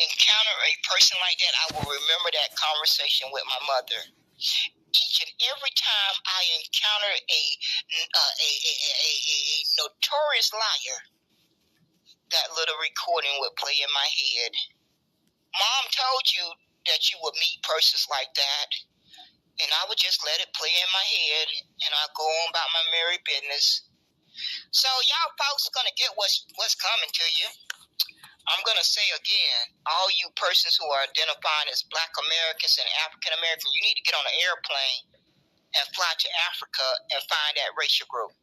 encounter a person like that, I will remember that conversation with my mother. Each and every time I encounter a notorious liar, that little recording would play in my head. Mom told you that you would meet persons like that, and I would just let it play in my head, and I'd go on about my merry business. So y'all folks are gonna get what's coming to you. I'm going to say again, all you persons who are identifying as Black Americans and African Americans, you need to get on an airplane and fly to Africa and find that racial group.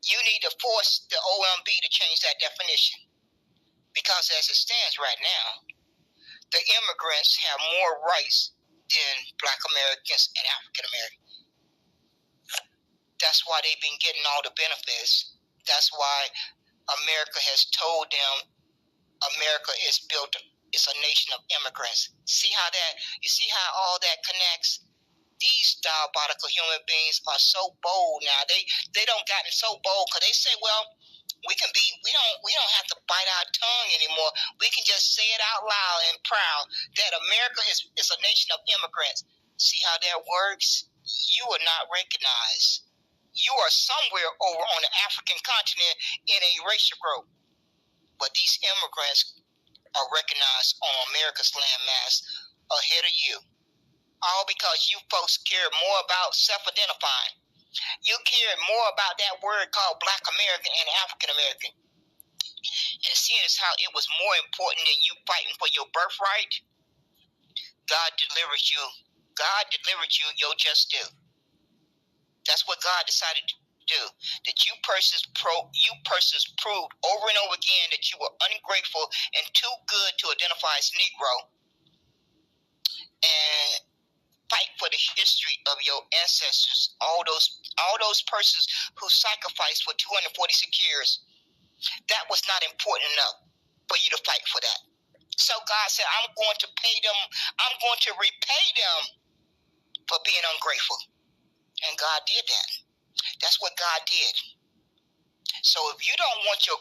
You need to force the OMB to change that definition. Because as it stands right now, the immigrants have more rights than Black Americans and African Americans. That's why they've been getting all the benefits. That's why America has told them America is built, it's a nation of immigrants. You see how all that connects? These diabolical human beings are so bold now. They don't gotten so bold because they say, well, we don't have to bite our tongue anymore. We can just say it out loud and proud that America is a nation of immigrants. See how that works? You are not recognized. You are somewhere over on the African continent in a racial group. But these immigrants are recognized on America's landmass ahead of you. All because you folks care more about self-identifying. You care more about that word called Black American and African American. And seeing as how it was more important than you fighting for your birthright, God delivered you your just due. That's what God decided to do. That you persons proved over and over again that you were ungrateful and too good to identify as Negro, and fight for the history of your ancestors, all those persons who sacrificed for 246 years. That was not important enough for you to fight for that. So God said, I'm going to pay them, I'm going to repay them for being ungrateful. And God did that. That's what God did. So if you don't want your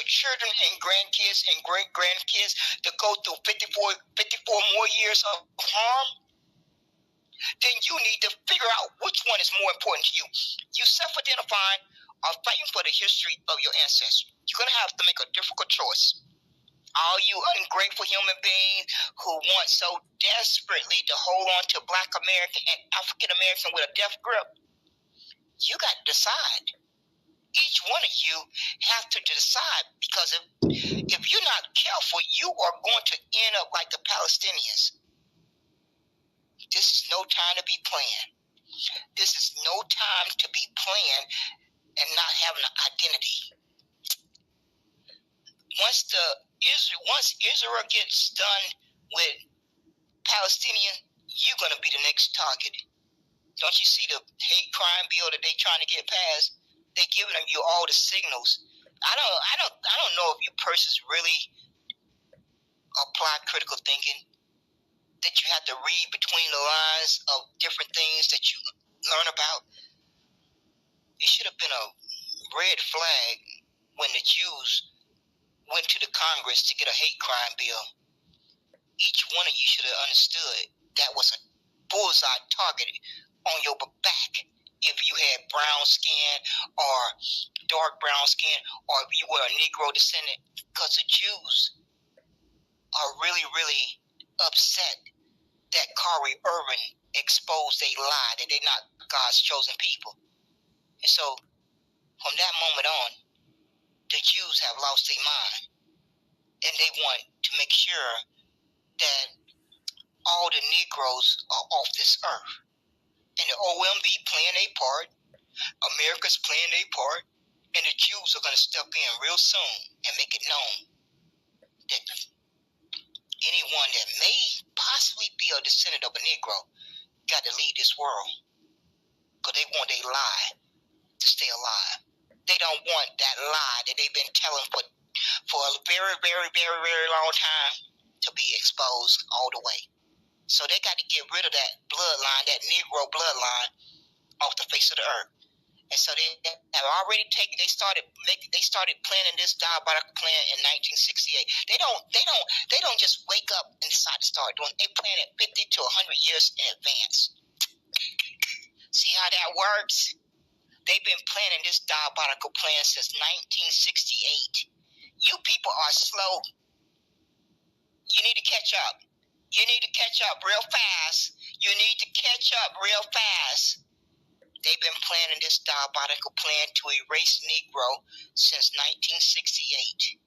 children and grandkids and great-grandkids to go through 54 more years of harm, then you need to figure out which one is more important to you. You self-identifying or fighting for the history of your ancestors. You're going to have to make a difficult choice. All you ungrateful human beings who want so desperately to hold on to Black American and African American with a death grip, you got to decide. Each one of you have to decide, because if you're not careful, you are going to end up like the Palestinians. This is no time to be playing. This is no time to be playing and not having an identity. Once Israel gets done with Palestinian, you're going to be the next target. Don't you see the hate crime bill that they're trying to get passed? They're giving you all the signals. I don't know if you persons really apply critical thinking, that you have to read between the lines of different things that you learn about. It should have been a red flag when the Jews went to the Congress to get a hate crime bill. Each one of you should have understood that was a bullseye target on your back. If you had brown skin or dark brown skin, or if you were a Negro descendant, because the Jews are really, really upset that Kyrie Irving exposed a lie that they're not God's chosen people. And so, from that moment on, the Jews have lost their mind, and they want to make sure that all the Negroes are off this earth. And the OMB playing their part, America's playing their part, and the Jews are going to step in real soon and make it known that anyone that may possibly be a descendant of a Negro got to leave this world, because they want a lie to stay alive. They don't want that lie that they've been telling for a very, very, very, very long time to be exposed all the way. So they got to get rid of that bloodline, that Negro bloodline, off the face of the earth. And so they have already taken. They started planning this diabolical plan in 1968. They don't just wake up and decide to start doing. They plan it 50 to 100 years in advance. See how that works? They've been planning this diabolical plan since 1968. You people are slow. You need to catch up. You need to catch up real fast. You need to catch up real fast. They've been planning this diabolical plan to erase Negro since 1968.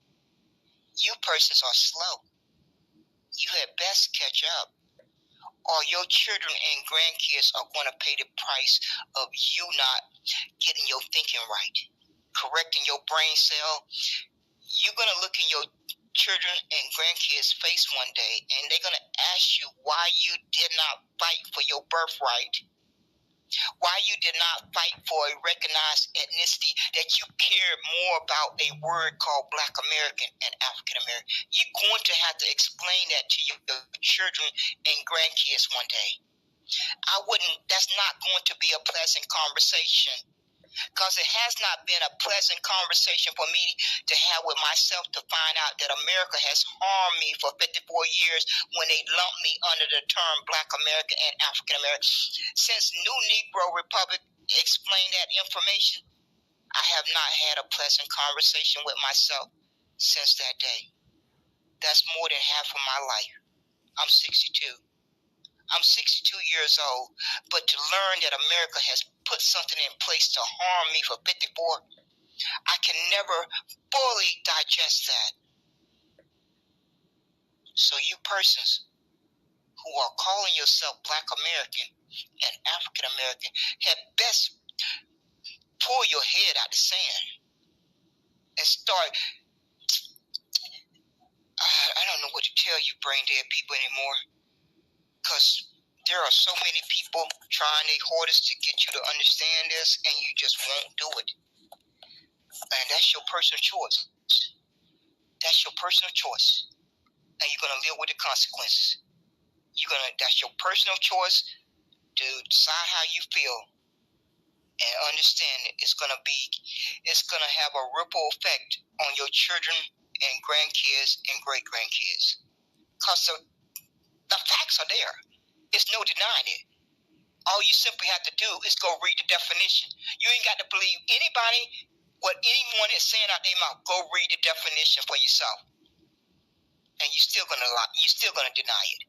You persons are slow. You had best catch up, or your children and grandkids are going to pay the price of you not getting your thinking right, correcting your brain cell. You're going to look in your children and grandkids' face one day, and they're going to ask you why you did not fight for your birthright, why you did not fight for a recognized ethnicity, that you cared more about a word called Black American and African American. You're going to have to explain that to your children and grandkids one day. That's not going to be a pleasant conversation, because it has not been a pleasant conversation for me to have with myself, to find out that America has harmed me for 54 years when they lumped me under the term Black American and African American. Since New Negro Republic explained that information, I have not had a pleasant conversation with myself since that day. That's more than half of my life. I'm 62. I'm 62 years old, but to learn that America has put something in place to harm me for 54, I can never fully digest that. So you persons who are calling yourself Black American and African American had best pull your head out the sand and start. I don't know what to tell you brain dead people anymore, because there are so many people trying their hardest to get you to understand this, and you just won't do it. And that's your personal choice. That's your personal choice. And you're going to live with the consequences. That's your personal choice to decide how you feel, and understand that it's going to have a ripple effect on your children and grandkids and great-grandkids. Because the facts are there. There's no denying it. All you simply have to do is go read the definition. You ain't got to believe anybody, what anyone is saying out their mouth. Go read the definition for yourself, and you're still gonna deny it.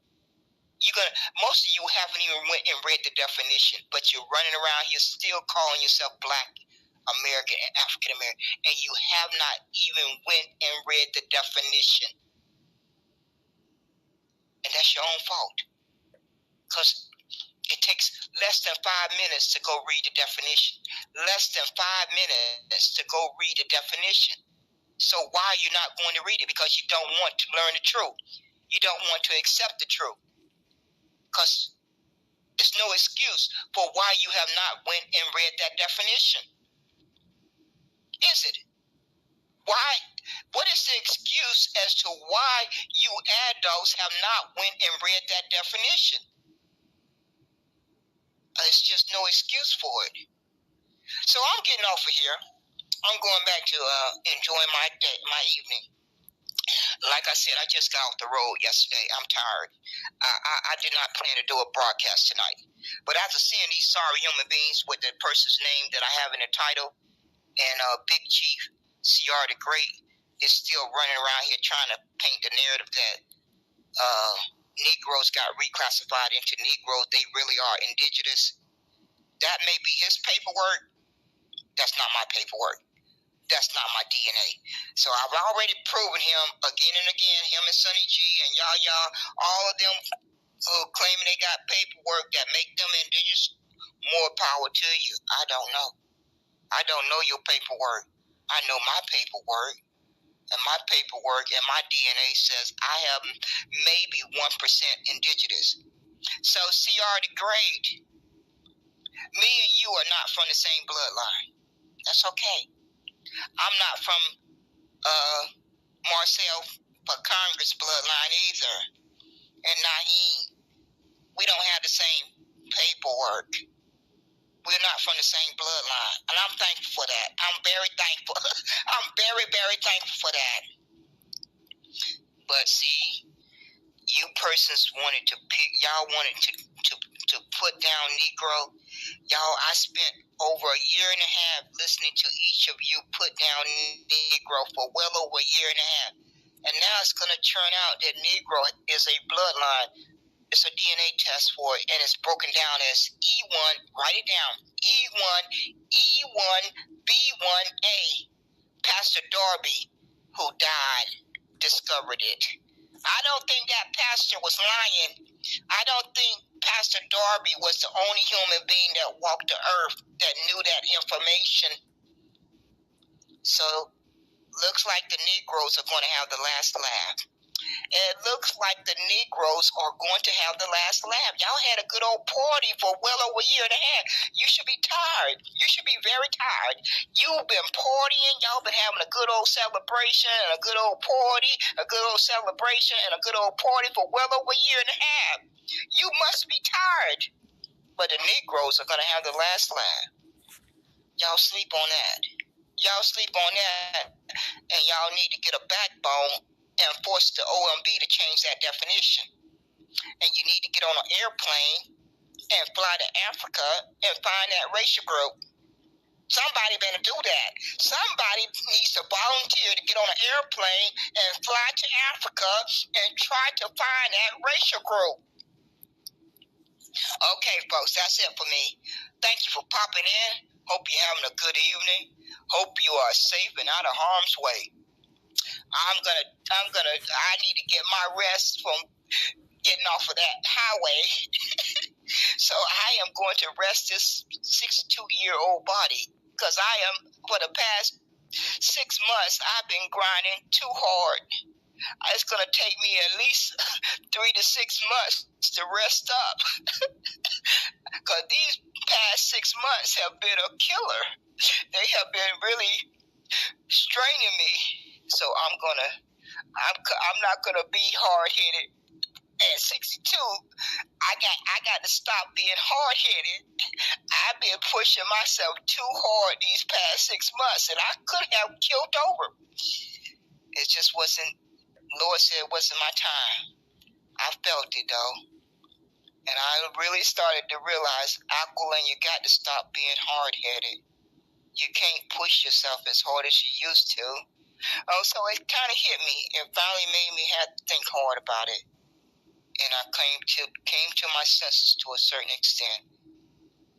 Most of you haven't even went and read the definition, but you're running around here still calling yourself Black American and African American, and you have not even went and read the definition, and that's your own fault. Because it takes less than 5 minutes to go read the definition. Less than 5 minutes to go read the definition. So why are you not going to read it? Because you don't want to learn the truth. You don't want to accept the truth. Because there's no excuse for why you have not went and read that definition. Is it? Why? What is the excuse as to why you adults have not went and read that definition? It's just no excuse for it. So I'm getting off of here. I'm going back to enjoying my evening. Like I said, I just got off the road yesterday. I'm tired. I did not plan to do a broadcast tonight. But after seeing these sorry human beings with the person's name that I have in the title, and Big Chief CR the Great is still running around here trying to paint the narrative that Negroes got reclassified into Negroes. They really are indigenous. That may be his paperwork. That's not my paperwork. That's not my DNA. So I've already proven him again and again, him and Sonny G and y'all, all of them who claiming they got paperwork that make them indigenous. More power to you. I don't know. I don't know your paperwork. I know my paperwork. And my paperwork and my DNA says I have maybe 1% indigenous. So CR the Great, me and you are not from the same bloodline. That's okay. I'm not from Marcel for Congress bloodline either. And Naheem. We don't have the same paperwork. We're not from the same bloodline, and I'm thankful for that. I'm very thankful. I'm very, very thankful for that. But see, you persons wanted to pick. Y'all wanted to put down Negro. Y'all, I spent over a year and a half listening to each of you put down Negro for well over a year and a half. And now it's going to turn out that Negro is a bloodline. It's a DNA test for it, and it's broken down as E1. Write it down. E1, E1, B1A. Pastor Darby, who died, discovered it. I don't think that pastor was lying. I don't think Pastor Darby was the only human being that walked the earth that knew that information. So, looks like the Negroes are going to have the last laugh. It looks like the Negroes are going to have the last laugh. Y'all had a good old party for well over a year and a half. You should be tired. You should be very tired. You've been partying. Y'all been having a good old celebration and a good old party, a good old celebration and a good old party for well over a year and a half. You must be tired. But the Negroes are going to have the last laugh. Y'all sleep on that. Y'all sleep on that. And y'all need to get a backbone and force the OMB to change that definition. And you need to get on an airplane and fly to Africa and find that racial group. Somebody better do that. Somebody needs to volunteer to get on an airplane and fly to Africa and try to find that racial group. Okay, folks, that's it for me. Thank you for popping in. Hope you're having a good evening. Hope you are safe and out of harm's way. I need to get my rest from getting off of that highway. So I am going to rest this 62-year-old body because for the past 6 months, I've been grinding too hard. It's going to take me at least 3 to 6 months to rest up because these past 6 months have been a killer. They have been really straining me. So I'm not gonna be hard-headed at 62. I got to stop being hard-headed. I've been pushing myself too hard these past 6 months, and I could have killed over. It just wasn't. Lord said it wasn't my time. I felt it though, and I really started to realize, Aquilin, you got to stop being hard-headed. You can't push yourself as hard as you used to. Oh, so it kind of hit me. It finally made me have to think hard about it. And I came to my senses to a certain extent.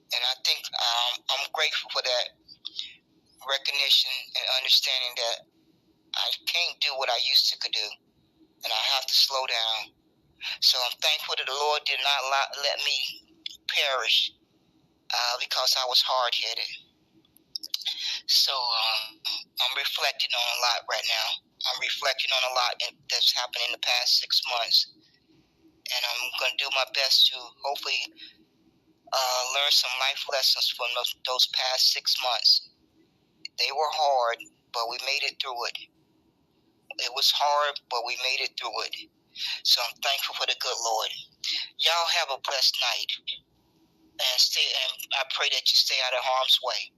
And I think I'm grateful for that recognition and understanding that I can't do what I used to could do. And I have to slow down. So I'm thankful that the Lord did not let me perish because I was hard-headed. So I'm reflecting on a lot right now. I'm reflecting on a lot that's happened in the past 6 months. And I'm going to do my best to hopefully learn some life lessons from those past 6 months. They were hard, but we made it through it. It was hard, but we made it through it. So I'm thankful for the good Lord. Y'all have a blessed night. And I pray that you stay out of harm's way.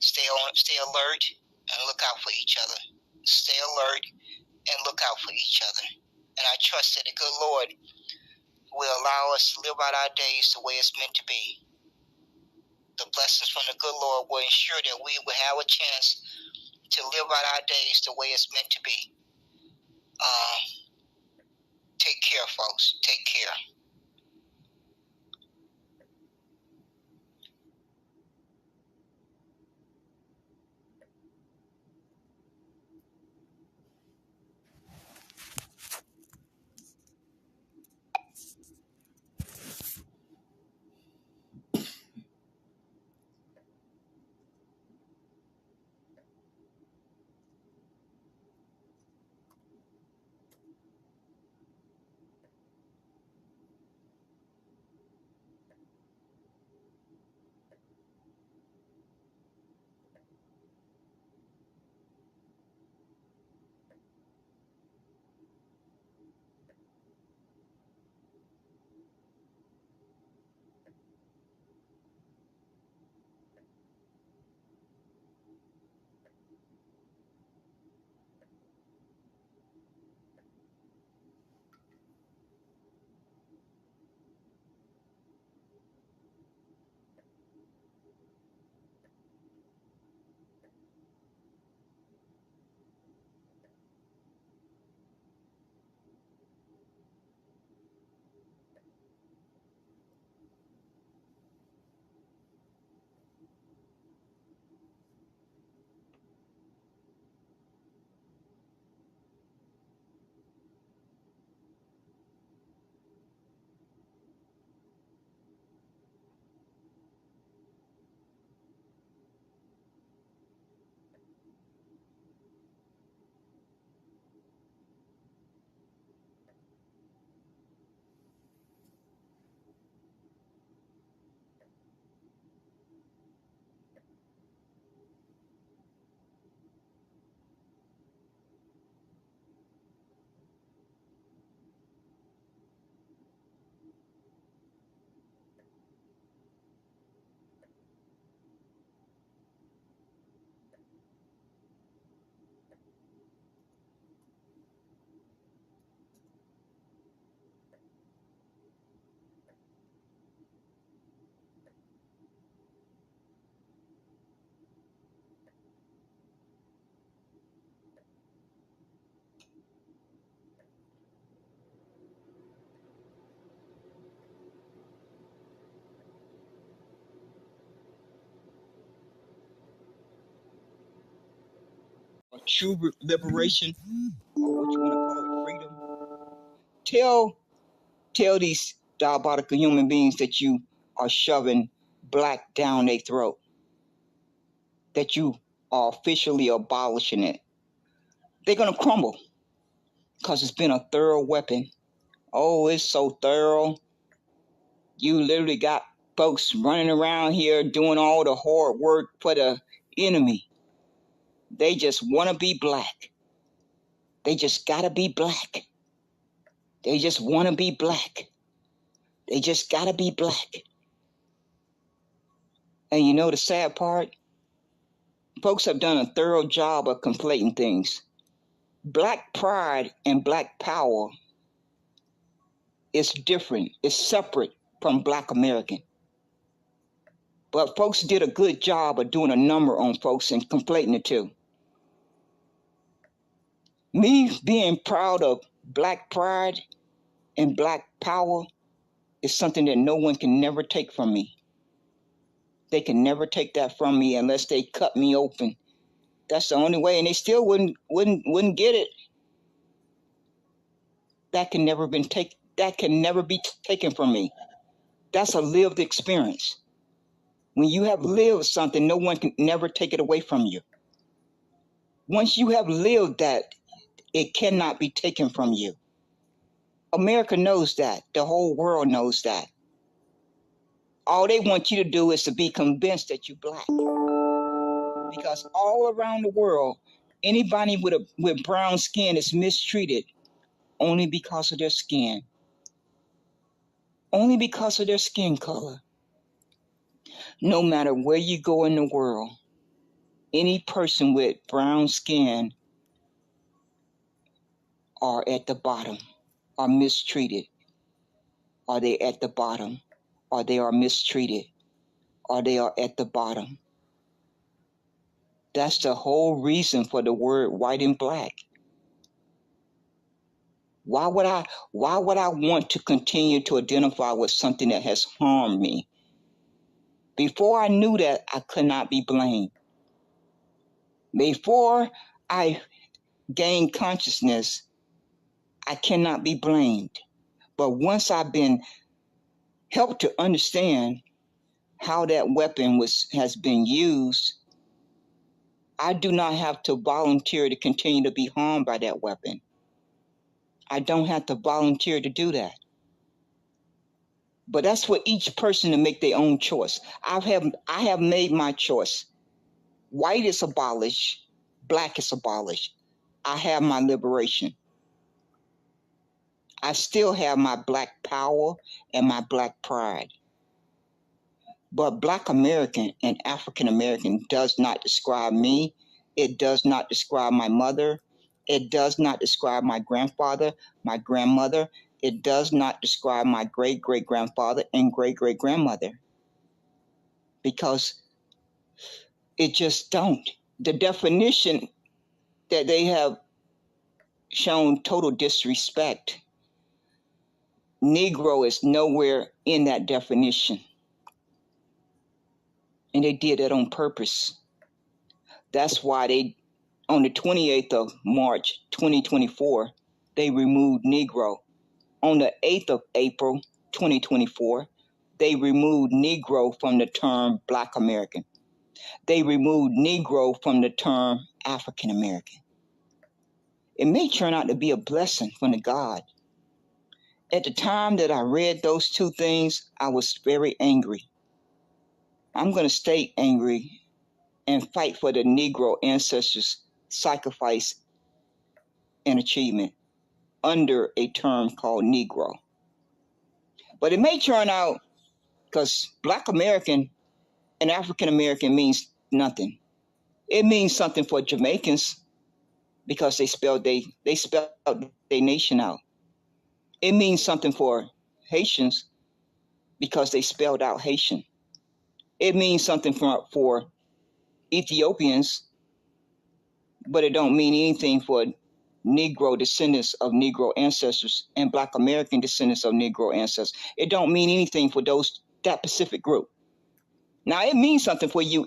Stay alert and look out for each other. Stay alert and look out for each other. And I trust that the good Lord will allow us to live out our days the way it's meant to be. The blessings from the good Lord will ensure that we will have a chance to live out our days the way it's meant to be. Take care, folks. Take care. true liberation, or what you want to call it, freedom. Tell these diabolical human beings that you are shoving black down their throat, that you are officially abolishing it. They're going to crumble because it's been a thorough weapon. Oh, it's so thorough. You literally got folks running around here doing all the hard work for the enemy. They just want to be black. They just got to be black. They just want to be black. They just got to be black. And you know the sad part? Folks have done a thorough job of conflating things. Black pride and black power is different. It's separate from Black American. But folks did a good job of doing a number on folks and conflating the two. Me being proud of black pride and black power is something that no one can never take from me. They can never take that from me unless they cut me open. That's the only way, and they still wouldn't get it. That can never be taken from me. That's a lived experience. When you have lived something, no one can never take it away from you. Once you have lived that, it cannot be taken from you. America knows that. The whole world knows that. All they want you to do is to be convinced that you're black. Because all around the world, anybody with brown skin is mistreated only because of their skin. Only because of their skin color. No matter where you go in the world, any person with brown skin are at the bottom, are mistreated. Are they at the bottom? Or they are mistreated? Or they are at the bottom? That's the whole reason for the word white and black. Why would I want to continue to identify with something that has harmed me? Before I knew that, I could not be blamed. Before I gained consciousness, I cannot be blamed. But once I've been helped to understand how that weapon has been used, I do not have to volunteer to continue to be harmed by that weapon. I don't have to volunteer to do that. But that's for each person to make their own choice. I have made my choice. White is abolished. Black is abolished. I have my liberation. I still have my black power and my black pride. But Black American and African American does not describe me. It does not describe my mother. It does not describe my grandfather, my grandmother. It does not describe my great-great-grandfather and great-great-grandmother. Because it just don't. The definition that they have shown total disrespect, Negro is nowhere in that definition. And they did that on purpose. That's why on the 28th of March, 2024, they removed Negro. On the 8th of April, 2024, they removed Negro from the term Black American. They removed Negro from the term African American. It may turn out to be a blessing from the God. At the time that I read those two things, I was very angry. I'm going to stay angry and fight for the Negro ancestors' sacrifice and achievement under a term called Negro. But it may turn out, because Black American and African American means nothing. It means something for Jamaicans because they spelled their nation out. It means something for Haitians because they spelled out Haitian. It means something for Ethiopians, but it don't mean anything for Negro descendants of Negro ancestors and Black American descendants of Negro ancestors. It don't mean anything for that Pacific group. Now it means something for you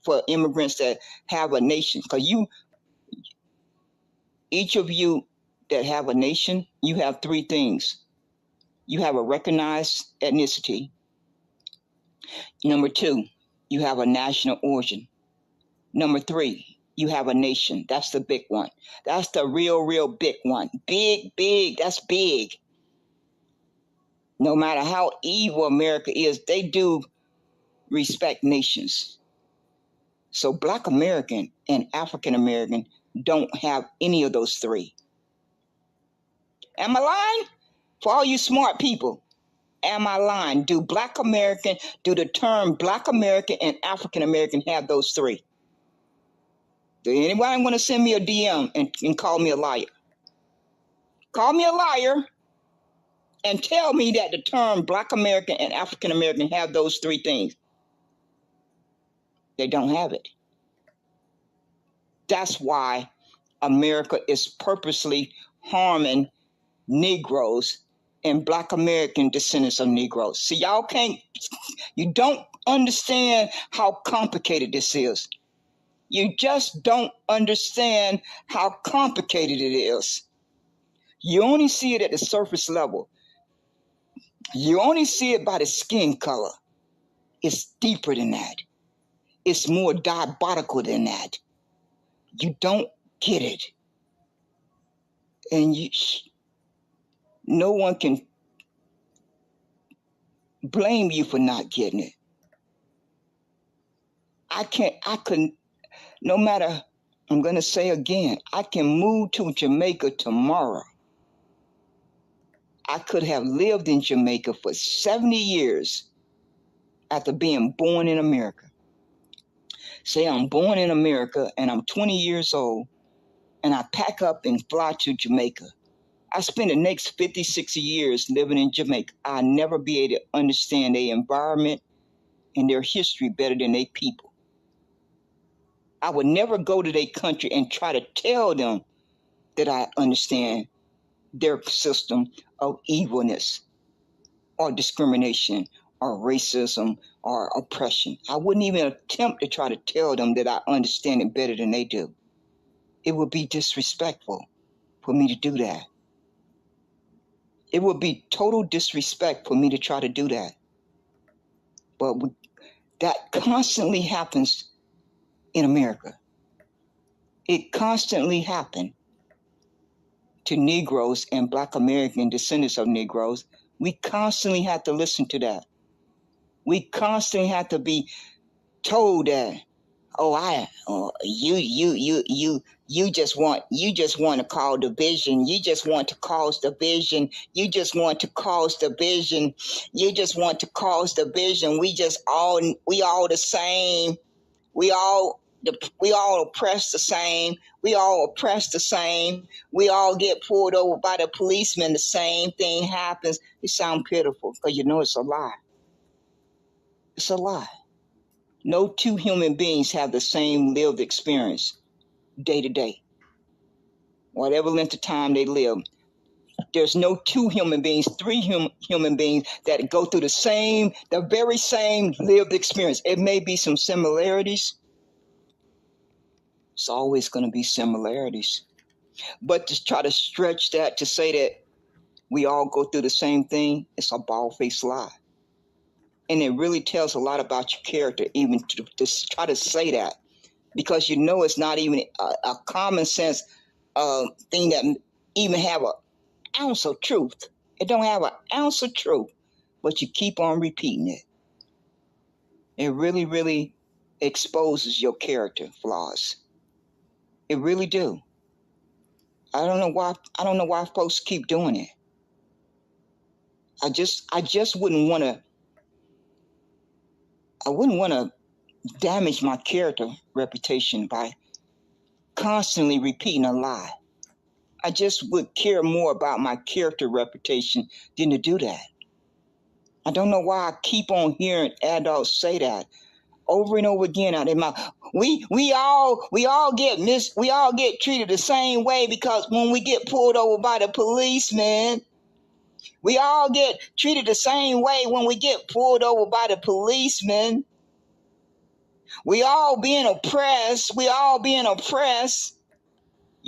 for immigrants that have a nation, because Each of you that have a nation, you have three things. You have a recognized ethnicity. Number two, you have a national origin. Number three, you have a nation. That's the big one. That's the real big one. Big, that's big. No matter how evil America is, they do respect nations. So Black American and African American don't have any of those three. Am I lying? For all you smart people, am I lying? Do the term Black American and African American have those three? Do anybody want to send me a DM and call me a liar? Call me a liar and tell me that the term Black American and African American have those three things. They don't have it. That's why America is purposely harming Negroes and Black American descendants of Negroes. See, you don't understand how complicated this is. You just don't understand how complicated it is. You only see it at the surface level. You only see it by the skin color. It's deeper than that. It's more diabolical than that. You don't get it. And no one can blame you for not getting it. No matter, I'm going to say again, I can move to Jamaica tomorrow. I could have lived in Jamaica for 70 years after being born in America. Say I'm born in America and I'm 20 years old and I pack up and fly to Jamaica. I spend the next 50, 60 years living in Jamaica. I'll never be able to understand their environment and their history better than their people. I would never go to their country and try to tell them that I understand their system of evilness or discrimination or racism or oppression. I wouldn't even attempt to try to tell them that I understand it better than they do. It would be disrespectful for me to do that. It would be total disrespect for me to try to do that. But that constantly happens in America. It constantly happened to Negroes and Black American descendants of Negroes. We constantly have to listen to that. We constantly have to be told that, you just want to cause division. You just want to cause division. You just want to cause division. You just want to cause division. We all the same. We all oppress the same. We all oppress the same. We all get pulled over by the policeman. The same thing happens. It sounds pitiful because you know it's a lie. It's a lie. No two human beings have the same lived experience day to day. Whatever length of time they live. There's no two human beings, three human beings that go through the very same lived experience. It may be some similarities. It's always going to be similarities. But to try to stretch that to say that we all go through the same thing, it's a bald-faced lie. And it really tells a lot about your character, even to try to say that, because you know it's not even a common sense thing that even have an ounce of truth. It don't have an ounce of truth, but you keep on repeating it. It really, really exposes your character flaws. It really do. I don't know why folks keep doing it. I just wouldn't want to damage my character reputation by constantly repeating a lie. I just would care more about my character reputation than to do that. I don't know why I keep on hearing adults say that over and over again out of their mouth. We all get treated the same way because when we get pulled over by the policeman, we all get treated the same way when we get pulled over by the policeman. We all being oppressed.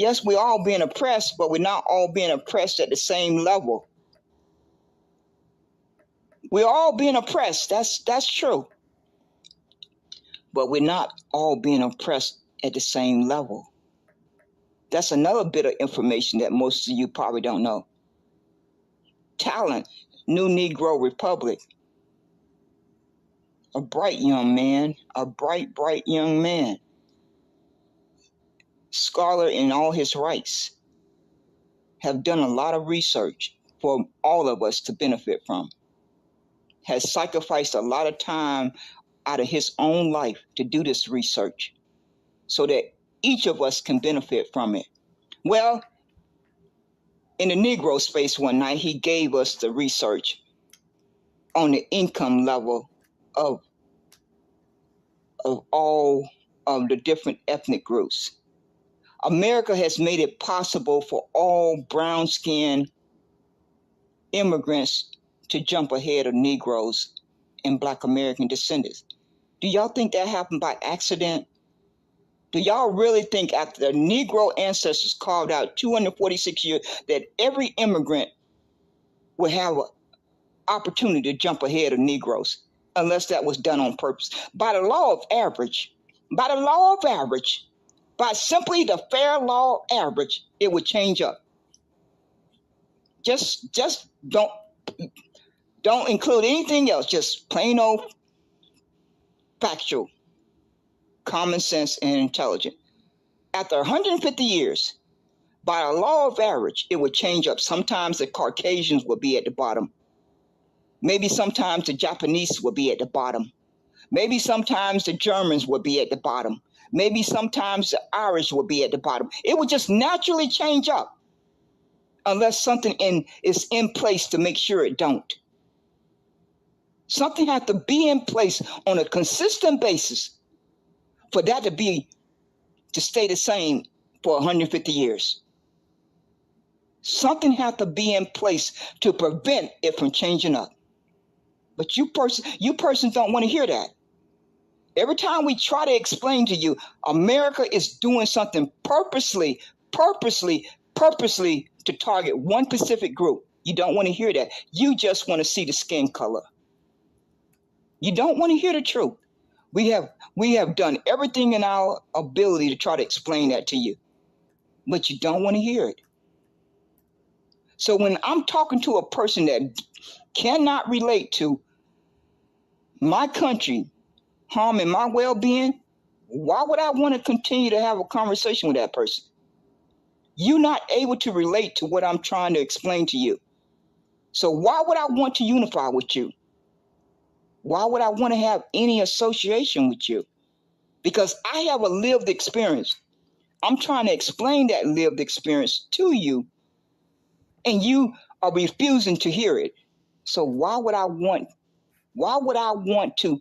Yes, we're all being oppressed, but we're not all being oppressed at the same level. We're all being oppressed. That's true. But we're not all being oppressed at the same level. That's another bit of information that most of you probably don't know. Talent, New Negro Republic. A bright young man, a bright young man. Scholar in all his rights. Have done a lot of research for all of us to benefit from. Has sacrificed a lot of time out of his own life to do this research so that each of us can benefit from it. Well, in the Negro space one night, he gave us the research on the income level of all of the different ethnic groups. America has made it possible for all brown-skinned immigrants to jump ahead of Negroes and Black American descendants. Do y'all think that happened by accident? Do y'all really think after the Negro ancestors carved out 246 years that every immigrant would have an opportunity to jump ahead of Negroes unless that was done on purpose? By the law of average, by simply the fair law average, it would change up. Just don't include anything else, just plain old factual, common sense, and intelligent. After 150 years, by the law of average, it would change up. Sometimes the Caucasians would be at the bottom. Maybe sometimes the Japanese would be at the bottom. Maybe sometimes the Germans would be at the bottom. Maybe sometimes the Irish would be at the bottom. It would just naturally change up unless something is in place to make sure it don't. Something has to be in place on a consistent basis for that to stay the same for 150 years. Something has to be in place to prevent it from changing up. But you persons don't want to hear that. Every time we try to explain to you, America is doing something purposely to target one specific group. You don't want to hear that. You just want to see the skin color. You don't want to hear the truth. We have done everything in our ability to try to explain that to you, but you don't want to hear it. So when I'm talking to a person that cannot relate to my country harming my well-being, why would I want to continue to have a conversation with that person? You're not able to relate to what I'm trying to explain to you. So why would I want to unify with you? Why would I want to have any association with you? Because I have a lived experience. I'm trying to explain that lived experience to you, and you are refusing to hear it. So why would I want to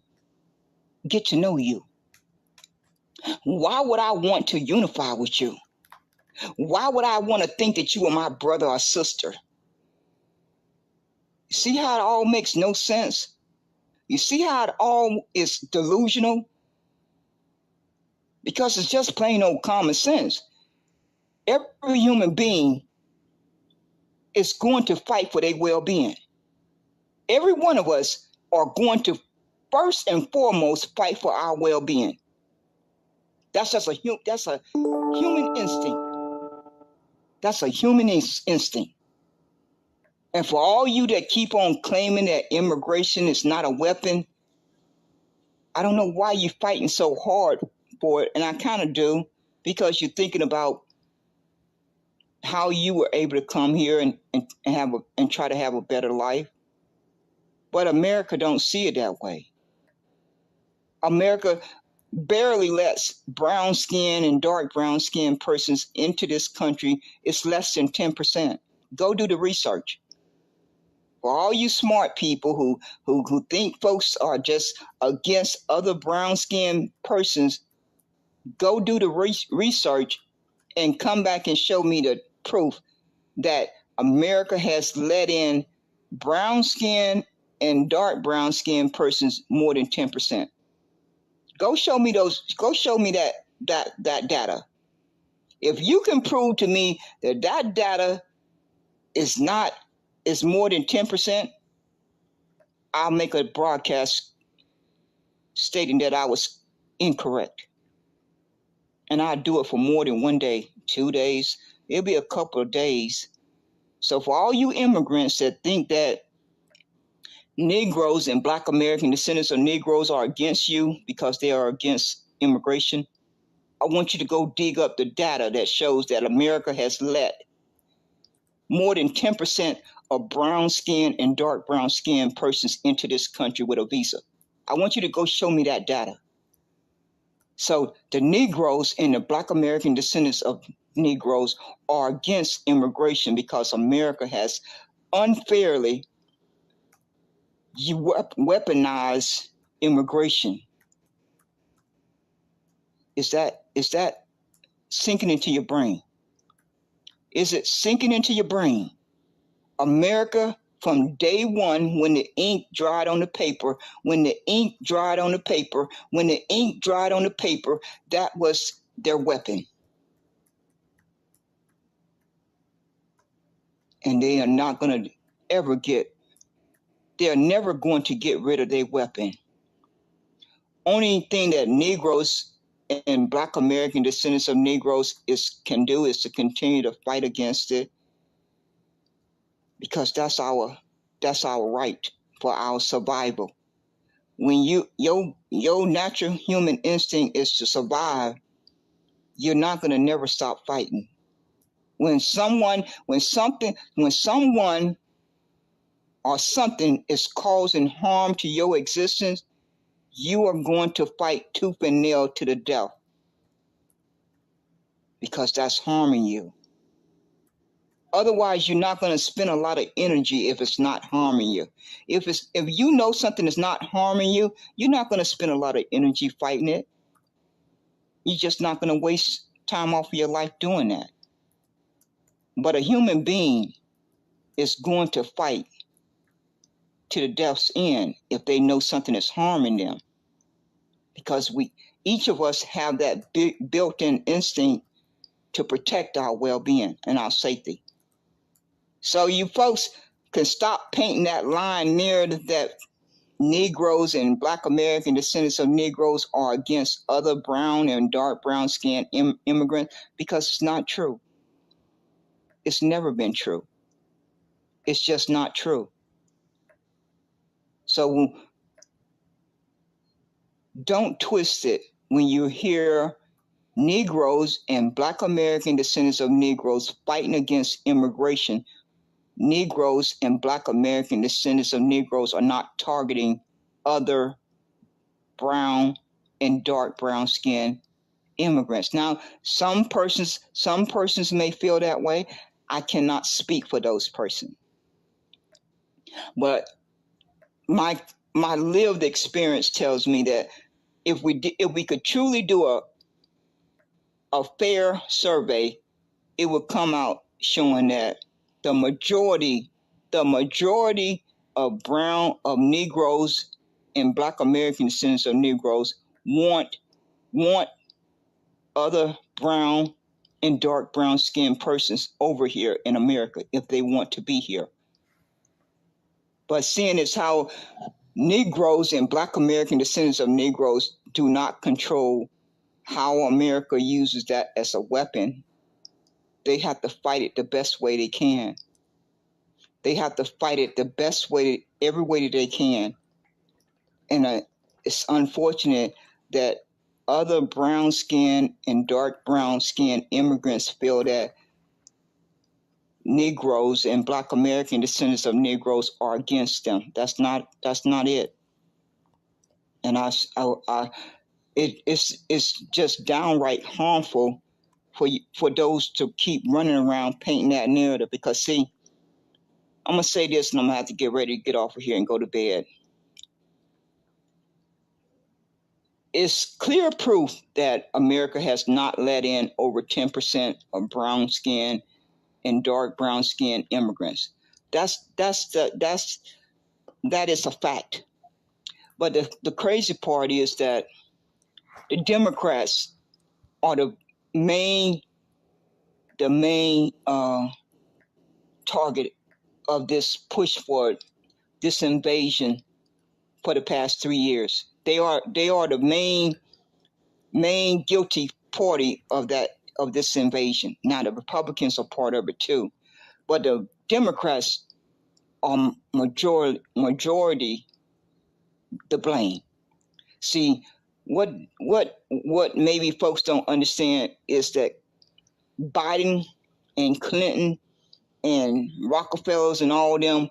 get to know you? Why would I want to unify with you? Why would I want to think that you are my brother or sister? See how it all makes no sense? You see how it all is delusional? Because it's just plain old common sense. Every human being is going to fight for their well-being. Every one of us are going to first and foremost fight for our well-being. That's a human instinct. That's a human instinct. And for all you that keep on claiming that immigration is not a weapon, I don't know why you're fighting so hard for it, and I kind of do, because you're thinking about how you were able to come here and try to have a better life. But America don't see it that way. America barely lets brown skin and dark brown skin persons into this country. It's less than 10%. Go do the research. For all you smart people who think folks are just against other brown skinned persons, go do the research and come back and show me the proof that America has let in brown skin and dark brown skinned persons more than 10%. Go show me that data. If you can prove to me that that data is more than 10%, I'll make a broadcast stating that I was incorrect. And I'll do it for more than 1 day, 2 days. It'll be a couple of days. So for all you immigrants that think that Negroes and Black American descendants of Negroes are against you because they are against immigration, I want you to go dig up the data that shows that America has let more than 10% of brown skin and dark brown skin persons into this country with a visa. I want you to go show me that data. So the Negroes and the Black American descendants of Negroes are against immigration because America has unfairly weaponized immigration. Is that sinking into your brain? Is it sinking into your brain? America, from day one, when the ink dried on the paper, that was their weapon. And they are not going to they're never going to get rid of their weapon. Only thing that Negroes and Black American descendants of Negroes can do is to continue to fight against it, because that's our right for our survival. When your natural human instinct is to survive, you're not going to never stop fighting. When someone or something is causing harm to your existence, you are going to fight tooth and nail to the death, because that's harming you. Otherwise, you're not going to spend a lot of energy if it's not harming you. If you know something is not harming you, you're not going to spend a lot of energy fighting it. You're just not going to waste time off of your life doing that. But a human being is going to fight to the death's end if they know something is harming them, because each of us have that built-in instinct to protect our well-being and our safety. So you folks can stop painting that line narrative that Negroes and Black American descendants of Negroes are against other brown and dark brown skinned immigrants, because it's not true. It's never been true. It's just not true. So don't twist it when you hear Negroes and Black American descendants of Negroes fighting against immigration. Negroes and Black American descendants of Negroes are not targeting other brown and dark brown skin immigrants. Now, some persons may feel that way. I cannot speak for those persons. But my lived experience tells me that if we could truly do a fair survey, it would come out showing that the majority of Negroes and Black American descendants of Negroes want other brown and dark brown skinned persons over here in America if they want to be here. But seeing as how Negroes and Black American descendants of Negroes do not control how America uses that as a weapon, they have to fight it the best way they can. They have to fight it the best way, every way that they can. And it's unfortunate that other brown skin and dark brown skin immigrants feel that Negroes and Black American descendants of Negroes are against them. That's not it. And it's just downright harmful for those to keep running around painting that narrative. Because see, I'm gonna say this, and I'm gonna have to get ready to get off of here and go to bed. It's clear proof that America has not let in over 10% of brown skin and dark brown skin immigrants. That is a fact. But the crazy part is that the Democrats are the main the main target of this push for this invasion for the past 3 years. They are the main guilty party of this invasion. Now the Republicans are part of it too, but the Democrats are majority to blame. See, what maybe folks don't understand is that Biden and Clinton and Rockefellers and all of them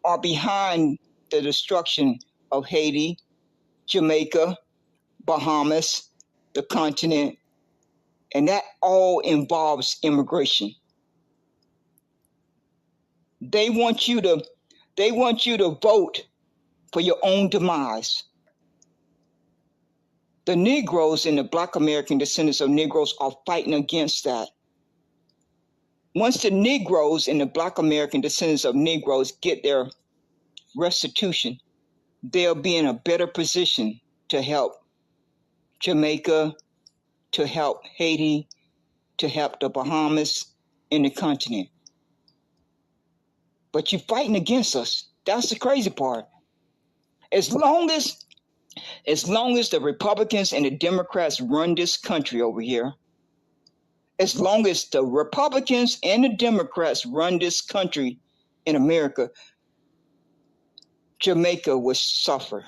are behind the destruction of Haiti, Jamaica, Bahamas, the continent, and that all involves immigration. They want you to vote for your own demise. The Negroes and the Black American descendants of Negroes are fighting against that. Once the Negroes and the Black American descendants of Negroes get their restitution, they'll be in a better position to help Jamaica, to help Haiti, to help the Bahamas and the continent. But you're fighting against us. That's the crazy part. As long as the Republicans and the Democrats run this country over here, as long as the Republicans and the Democrats run this country in America, Jamaica will suffer.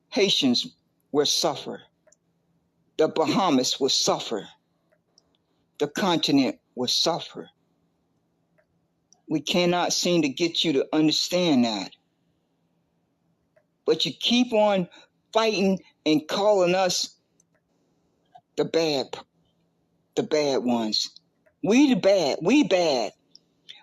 Haitians will suffer. The Bahamas will suffer. The continent will suffer. We cannot seem to get you to understand that. But you keep on fighting and calling us the bad ones. We bad.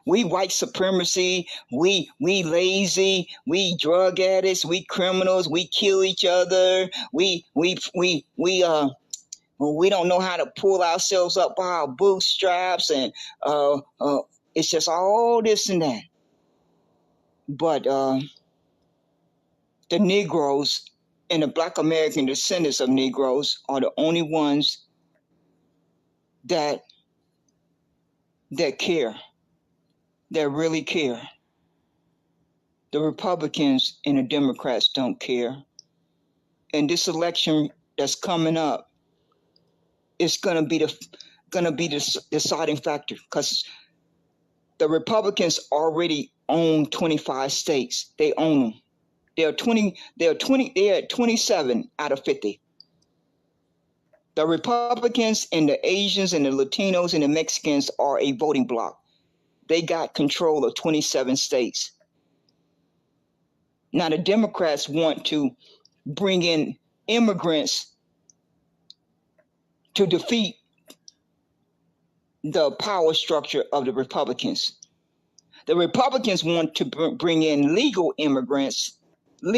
We white supremacy, we lazy, we drug addicts, we criminals, we kill each other, we don't know how to pull ourselves up by our bootstraps, and it's just all this and that. But the Negroes and the Black American descendants of Negroes are the only ones that care, that really care. The Republicans and the Democrats don't care. And this election that's coming up is gonna be the deciding factor, because the Republicans already own 25 states. They own them. They are 27 out of 50. The Republicans and the Asians and the Latinos and the Mexicans are a voting bloc. They got control of 27 states. Now the Democrats want to bring in immigrants to defeat the power structure of the Republicans. The Republicans want to bring in legal immigrants, and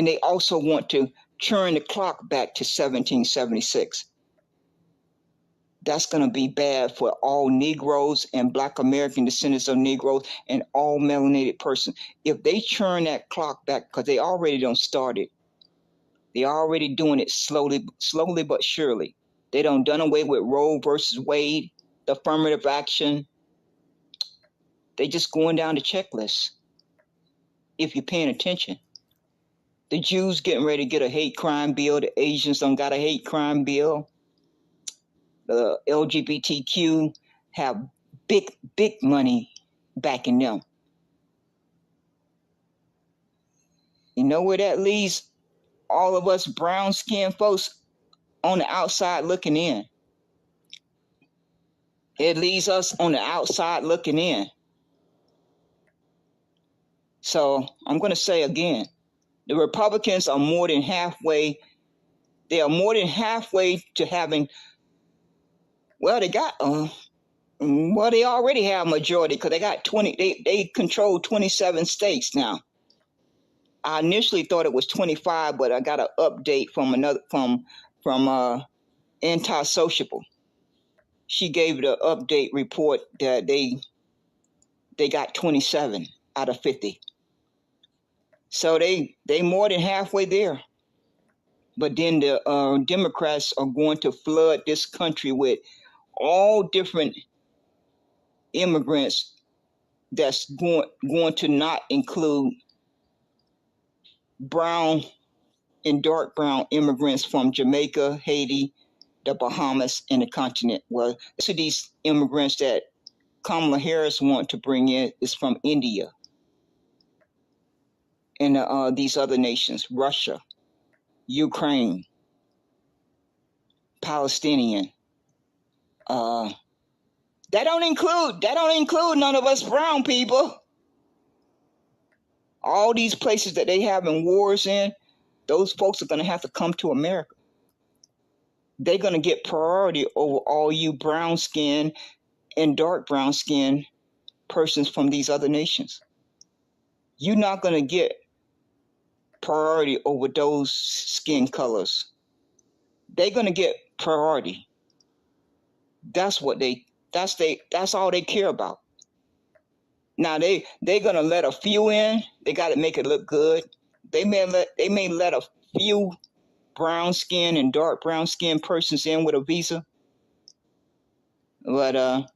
they also want to turn the clock back to 1776. That's going to be bad for all Negroes and Black American descendants of Negroes and all melanated persons. If they turn that clock back, because they already done started. They're already doing it slowly but surely. They done away with Roe versus Wade, the affirmative action. They just going down the checklist, if you're paying attention. The Jews getting ready to get a hate crime bill. The Asians don't got a hate crime bill. The LGBTQ have big money backing them. You know where that leaves all of us brown-skinned folks on the outside looking in? It leaves us on the outside looking in. So I'm going to say again, the Republicans are more than halfway. They are more than halfway to having. Well, they already have majority, because they got 20. They control 27 states now. I initially thought it was 25, but I got an update from Antisociable. She gave the update report that they got 27 out of 50. So they more than halfway there. But then the Democrats are going to flood this country with all different immigrants that's going to not include brown and dark brown immigrants from Jamaica, Haiti, the Bahamas, and the continent. Well, most of these immigrants that Kamala Harris want to bring in is from India and these other nations, Russia, Ukraine, Palestinian. That don't include none of us brown people. All these places that they having wars in, those folks are going to have to come to America. They're going to get priority over all you brown skin and dark brown skin persons from these other nations. You're not going to get priority over those skin colors. They're going to get priority. That's all they care about. Now they're going to let a few in. They got to make it look good. They may let a few brown skin and dark brown skin persons in with a visa. But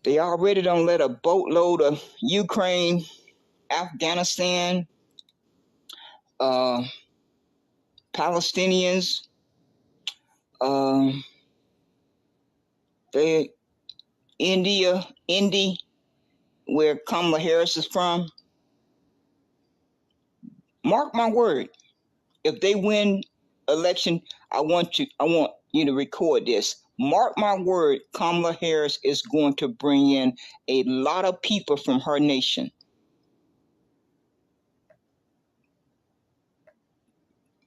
they already don't let a boatload of Ukraine, Afghanistan, Palestinians, Indy, where Kamala Harris is from. Mark my word, if they win election, I want you to record this. Mark my word, Kamala Harris is going to bring in a lot of people from her nation.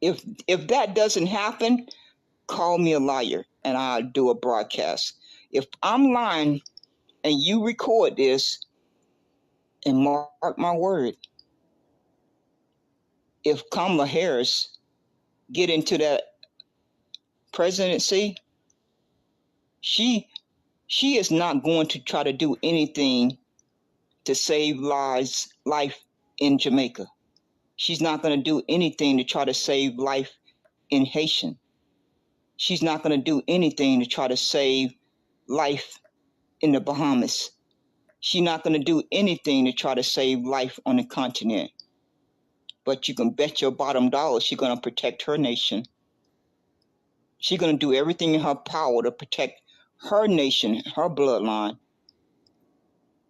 If that doesn't happen, call me a liar and I'll do a broadcast. If I'm lying and you record this, and mark my word, if Kamala Harris get into that presidency, she is not going to try to do anything to save life in Jamaica. She's not going to do anything to try to save life in Haitian. She's not going to do anything to try to save life in the Bahamas. She's not going to do anything to try to save life on the continent. But you can bet your bottom dollar she's going to protect her nation. She's going to do everything in her power to protect her nation, her bloodline.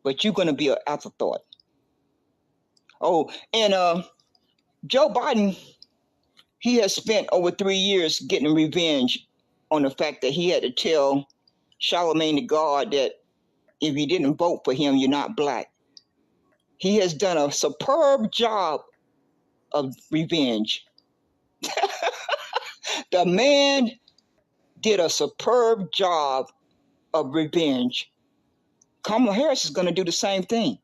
But you're going to be an afterthought. Oh, and Joe Biden, he has spent over 3 years getting revenge on the fact that he had to tell Charlemagne the God that if you didn't vote for him, you're not black. He has done a superb job of revenge. The man did a superb job of revenge. Kamala Harris is going to do the same thing.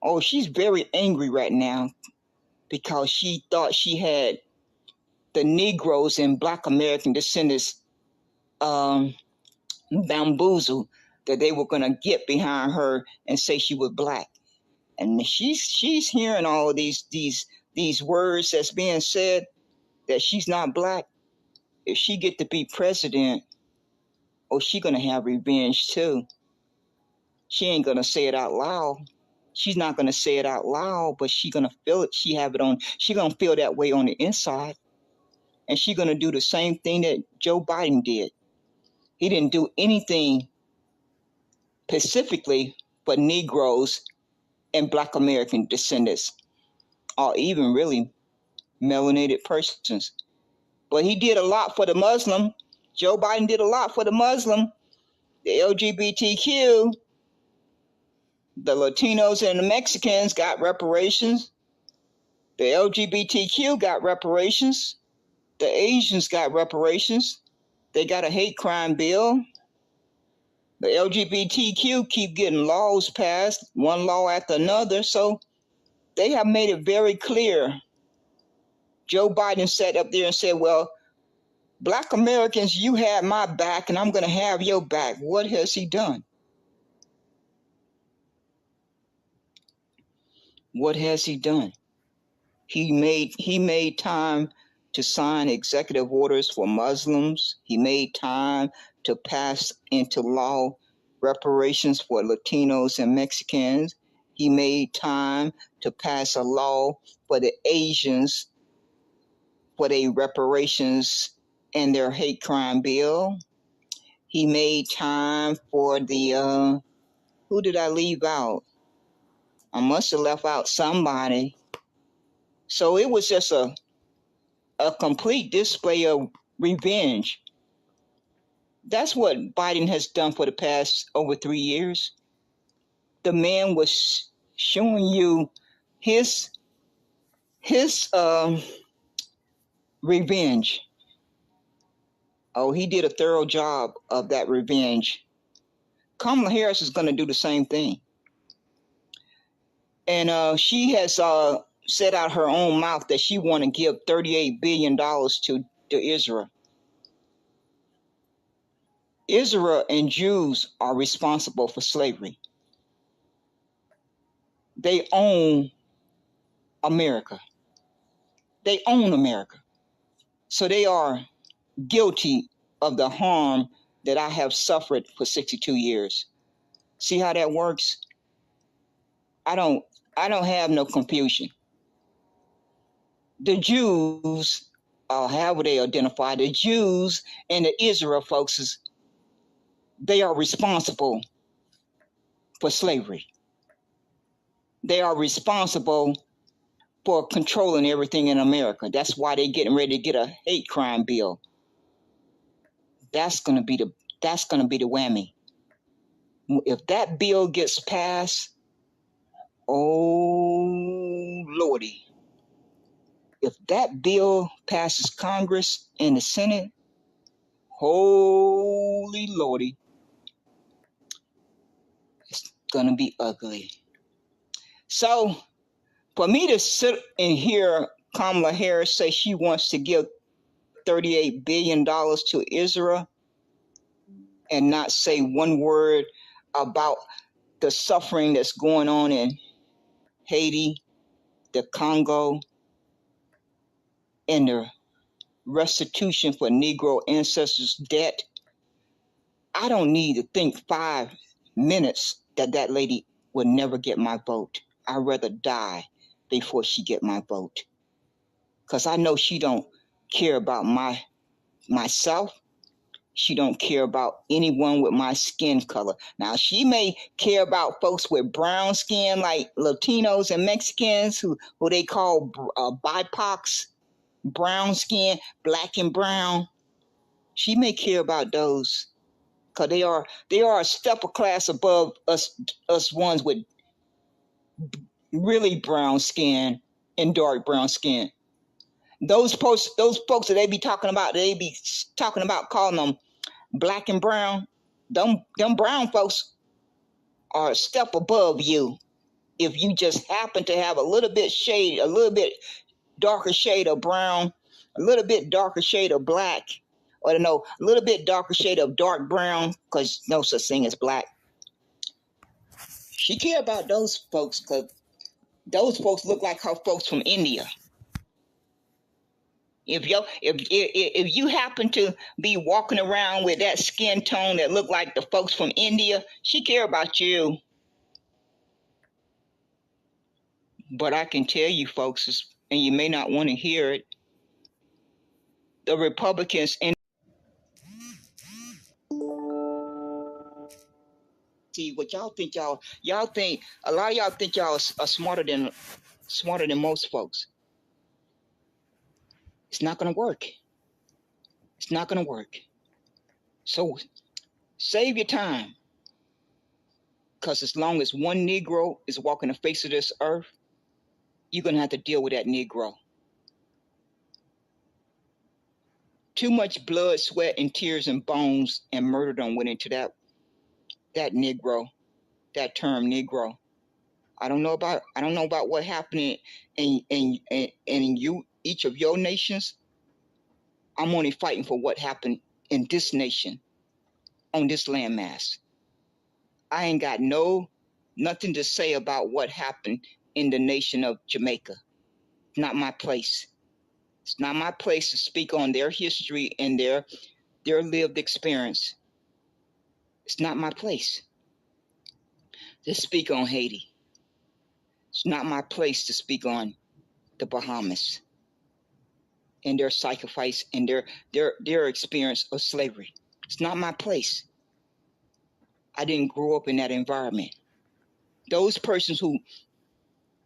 Oh, she's very angry right now because she thought she had the Negroes and Blk American descendants bamboozled, that they were going to get behind her and say she was black. And she's hearing all these words that's being said that she's not black. If she get to be president, she's going to have revenge too. She ain't going to say it out loud. She's not going to say it out loud, but she's going to feel it. She's going to feel that way on the inside. And she's going to do the same thing that Joe Biden did. He didn't do anything specifically for Negroes and Blk American descendants, or even really melanated persons. But he did a lot for the Muslim. Joe Biden did a lot for the Muslim, the LGBTQ, the Latinos and the Mexicans got reparations. The LGBTQ got reparations. The Asians got reparations. They got a hate crime bill. The LGBTQ keep getting laws passed, one law after another. So they have made it very clear. Joe Biden sat up there and said, well, Black Americans, you had my back and I'm going to have your back. What has he done? What has he done? He made time to sign executive orders for Muslims. He made time to pass into law reparations for Latinos and Mexicans. He made time to pass a law for the Asians for their reparations and their hate crime bill. He made time for the, who did I leave out? I must have left out somebody. So it was just a complete display of revenge. That's what Biden has done for the past over 3 years. The man was showing you his revenge. Oh, he did a thorough job of that revenge. Kamala Harris is going to do the same thing. And she has said out her own mouth that she want to give $38 billion to Israel. Israel and Jews are responsible for slavery. They own America. They own America. So they are guilty of the harm that I have suffered for 62 years. See how that works? I don't have no confusion. The Jews, however they identify, the Jews and the Israel folks, they are responsible for slavery. They are responsible for controlling everything in America. That's why they're getting ready to get a hate crime bill. That's gonna be the whammy. If that bill gets passed, oh Lordy. If that bill passes Congress and the Senate, holy Lordy, it's gonna be ugly. So for me to sit and hear Kamala Harris say she wants to give $38 billion to Israel and not say one word about the suffering that's going on in Haiti, the Congo, and the restitution for Negro ancestors' debt, I don't need to think 5 minutes that lady would never get my vote. I'd rather die before she get my vote. Because I know she don't care about myself. She don't care about anyone with my skin color. Now, she may care about folks with brown skin, like Latinos and Mexicans, who they call BIPOCs, brown skin, black and brown. She may care about those, because they are a step of class above us ones with really brown skin and dark brown skin. Those folks that they be talking about calling them black and brown, them brown folks are a step above you. If you just happen to have a little bit darker shade of brown, a little bit darker shade of black, or no, a little bit darker shade of dark brown, because no such thing as black. She care about those folks, because those folks look like her folks from India. If you happen to be walking around with that skin tone that look like the folks from India, she care about you. But I can tell you folks, and you may not want to hear it, the Republicans and see what y'all think. Y'all think a lot of y'all think y'all are smarter than most folks. It's not gonna work. It's not gonna work. So save your time, because as long as one Negro is walking the face of this earth, you're gonna have to deal with that Negro. Too much blood, sweat, and tears and bones and murder done went into that Negro, that term Negro. I don't know about what happened in each of your nations. I'm only fighting for what happened in this nation, on this landmass. I ain't got nothing to say about what happened in the nation of Jamaica. Not my place. It's not my place to speak on their history and their lived experience. It's not my place to speak on Haiti. It's not my place to speak on the Bahamas and their sacrifice and their experience of slavery. It's not my place. I didn't grow up in that environment. Those persons who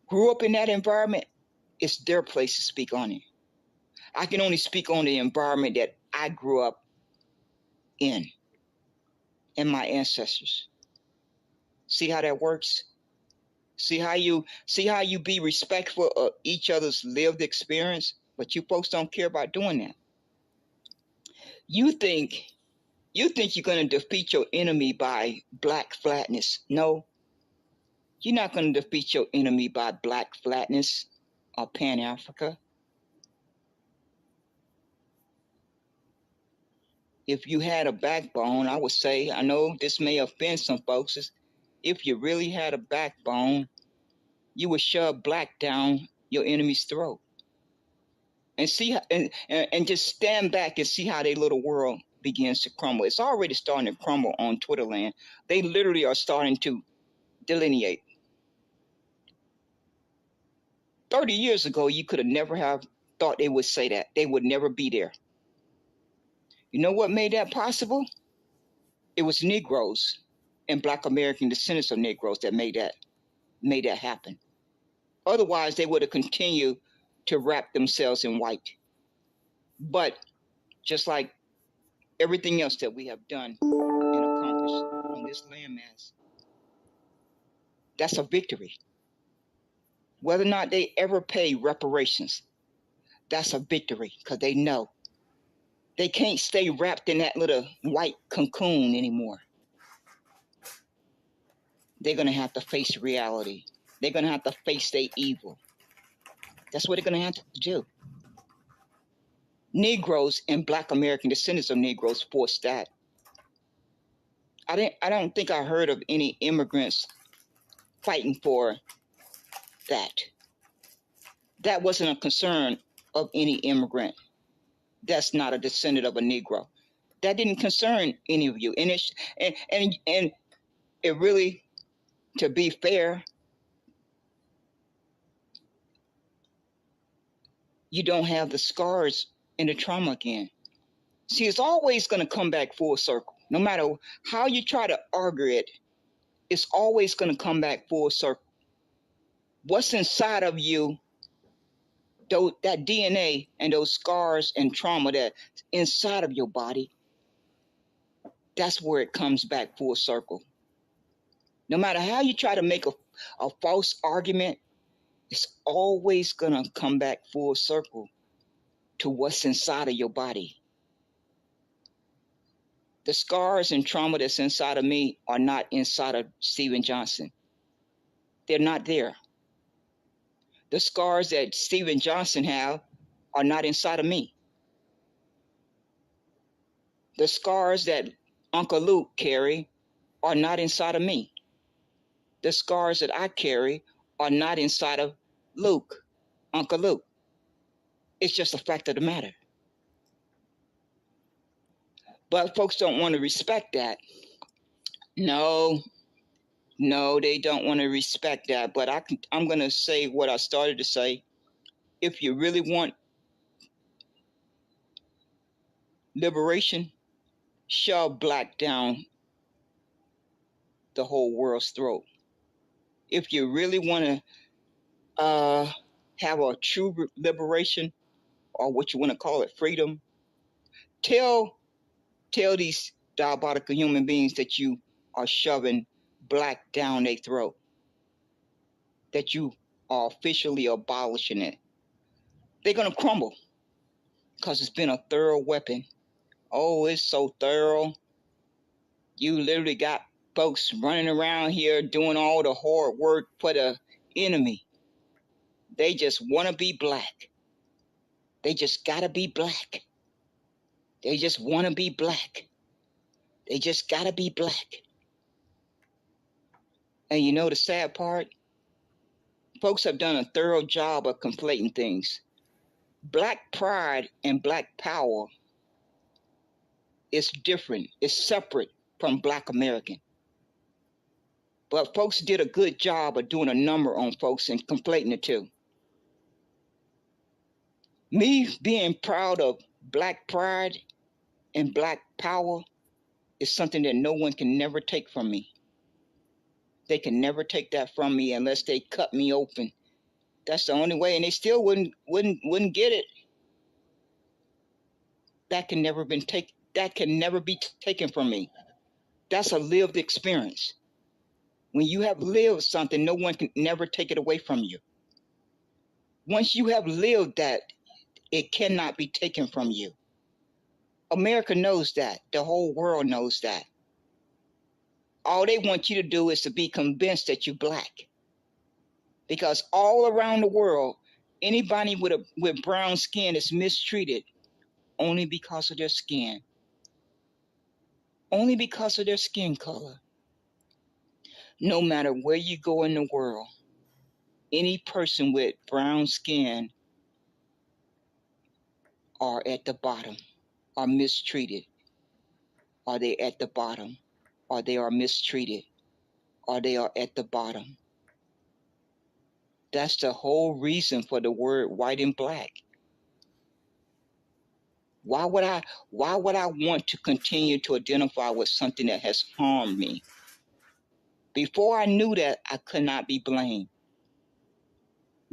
grew up in that environment, it's their place to speak on it. I can only speak on the environment that I grew up in and my ancestors. See how that works? See how you be respectful of each other's lived experience, but you folks don't care about doing that. You think you're going to defeat your enemy by black flatness. No, you're not going to defeat your enemy by black flatness or Pan-Africa. If you had a backbone, I would say, I know this may offend some folks, if you really had a backbone, you would shove black down your enemy's throat. And see, and just stand back and see how their little world begins to crumble. It's already starting to crumble on Twitterland. They literally are starting to delineate. 30 years ago, you could have never have thought they would say that. They would never be there. You know what made that possible? It was Negroes and Blk American descendants of Negroes that made that happen. Otherwise, they would have continued to wrap themselves in white. But just like everything else that we have done and accomplished on this landmass, that's a victory. Whether or not they ever pay reparations, that's a victory, because they know they can't stay wrapped in that little white cocoon anymore. They're going to have to face reality. They're going to have to face their evil. That's what they're going to have to do. Negroes and Blk American descendants of Negroes forced that. I don't think I heard of any immigrants fighting for that. That wasn't a concern of any immigrant that's not a descendant of a Negro. That didn't concern any of you. And it really, to be fair, you don't have the scars and the trauma again. See, it's always going to come back full circle. No matter how you try to argue it, it's always going to come back full circle. What's inside of you, that DNA and those scars and trauma that's inside of your body, that's where it comes back full circle. No matter how you try to make a false argument, it's always going to come back full circle to what's inside of your body. The scars and trauma that's inside of me are not inside of Steven Johnson. They're not there. The scars that Steven Johnson have are not inside of me. The scars that Uncle Luke carry are not inside of me. The scars that I carry are not inside of Luke, Uncle Luke. It's just a fact of the matter. But folks don't want to respect that. No, they don't want to respect that. But I'm going to say what I started to say. If you really want liberation, shove black down the whole world's throat. If you really want to have a true liberation, or what you want to call it, freedom, tell these diabolical human beings that you are shoving black down their throat, that you are officially abolishing it. They're going to crumble because it's been a thorough weapon. Oh, it's so thorough. You literally got folks running around here doing all the hard work for the enemy. They just want to be black. They just got to be black. They just want to be black. They just got to be black. And you know the sad part? Folks have done a thorough job of conflating things. Black pride and black power is different. It's separate from Black American. But folks did a good job of doing a number on folks and conflating the two. Me being proud of black pride and black power is something that no one can never take from me. They can never take that from me unless they cut me open. That's the only way, and they still wouldn't get it. That can never be taken from me. That's a lived experience. When you have lived something, no one can never take it away from you. Once you have lived that, it cannot be taken from you. America knows that. The whole world knows that. All they want you to do is to be convinced that you're black. Because all around the world, anybody with brown skin is mistreated only because of their skin. Only because of their skin color. No matter where you go in the world, any person with brown skin are at the bottom, are mistreated. Are they at the bottom? Or they are mistreated? Or they are at the bottom? That's the whole reason for the word white and black. Why would I want to continue to identify with something that has harmed me? Before I knew that, I could not be blamed.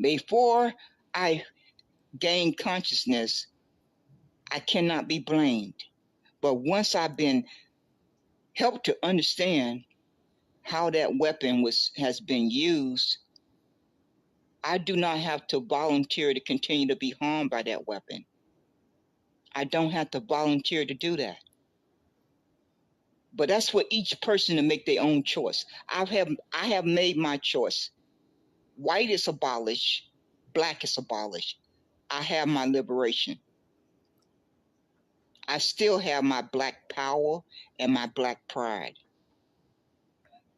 Before I gained consciousness, I cannot be blamed. But once I've been helped to understand how that weapon has been used, I do not have to volunteer to continue to be harmed by that weapon. I don't have to volunteer to do that. But that's for each person to make their own choice. I have made my choice. White is abolished. Black is abolished. I have my liberation. I still have my black power and my black pride.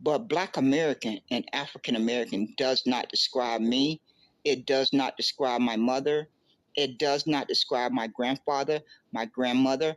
But Black American and African American does not describe me. It does not describe my mother. It does not describe my grandfather, my grandmother.